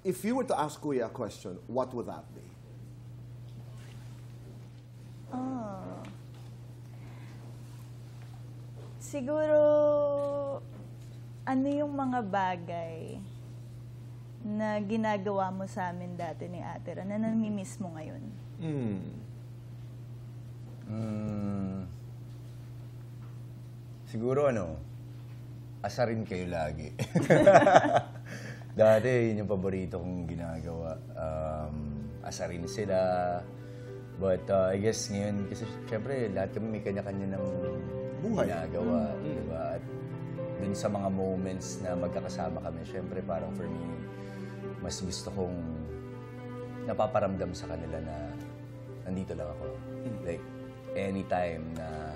if you were to ask Kuya a question, what would that be? Oh. Siguro, ano yung mga bagay na ginagawa mo sa amin dati ni Ate Ra na namimiss mo ngayon? Siguro asarin kayo lagi. Dati, yun yung paborito kong ginagawa. Asarin sila. But I guess ngayon, kasi syempre, lahat kami may kanya-kanya ng buhay. Ginagawa. Diba? At dun sa mga moments na magkakasama kami, syempre parang for me, mas gusto kong napaparamdam sa kanila na nandito lang ako. Like, anytime na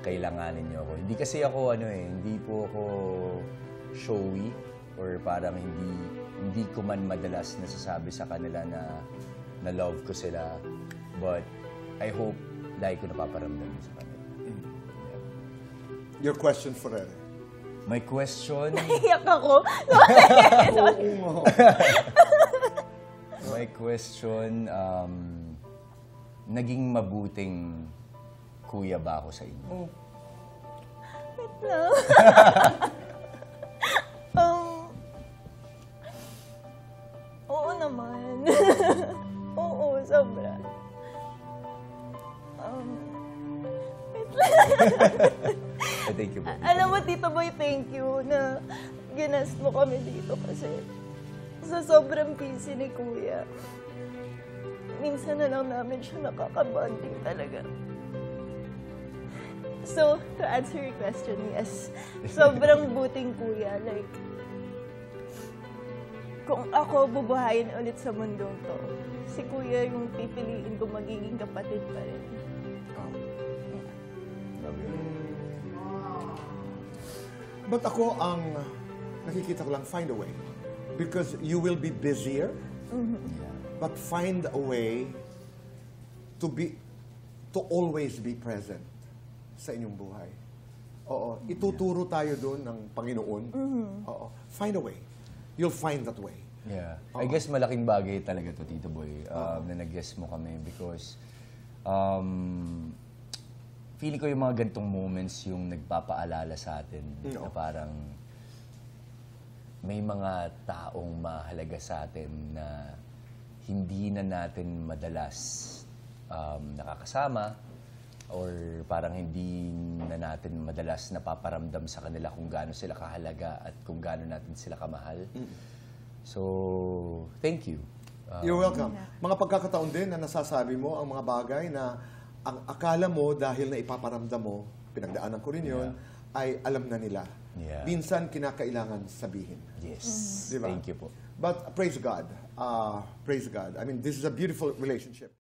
kailanganin niyo ako. Hindi kasi ako, hindi po ako showy or parang hindi ko man madalas nasasabi sa kanila na love ko sila. But I hope dahil ko napaparamdam sa kanila. Yeah. Your question for Rere. My question... Iyak ako. My question, naging mabuting kuya ba ako sa inyo? Wait lang. Oo naman. Oo, sobra. Wait lang. Thank you, Boy. Alam mo, Tito Boy, thank you na ginast mo kami dito kasi sa sobrang busy ni Kuya, minsan na lang namin siya nakakabonding talaga. So, to answer your question, yes, sobrang buting Kuya. Like, kung ako bubuhayin ulit sa mundong to, si Kuya yung pipiliin ko magiging kapatid pa rin. Love you. But ako, ang nakikita ko lang, find a way. Because you will be busier, but find a way to always be present sa inyong buhay. Oo, ituturo tayo doon ng Panginoon. Oo, find a way. You'll find that way. Yeah. I guess malaking bagay talaga to, Tito Boy, na nag-guest mo kami because feeling ko yung mga gantong moments yung nagpapaalala sa atin na parang may mga taong mahalaga sa atin na hindi na natin madalas nakakasama or parang hindi na natin madalas napaparamdam sa kanila kung gaano sila kahalaga at kung gaano natin sila kamahal. So, thank you. You're welcome. Mga pagkakataon din na nasasabi mo ang mga bagay na ang akala mo dahil na ipaparamdam mo, pinagdaanan ko rin yun, ay alam na nila. Yeah. Minsan kinakailangan sabihin. Yes. Diba? Thank you po. But praise God. Praise God. I mean, this is a beautiful relationship.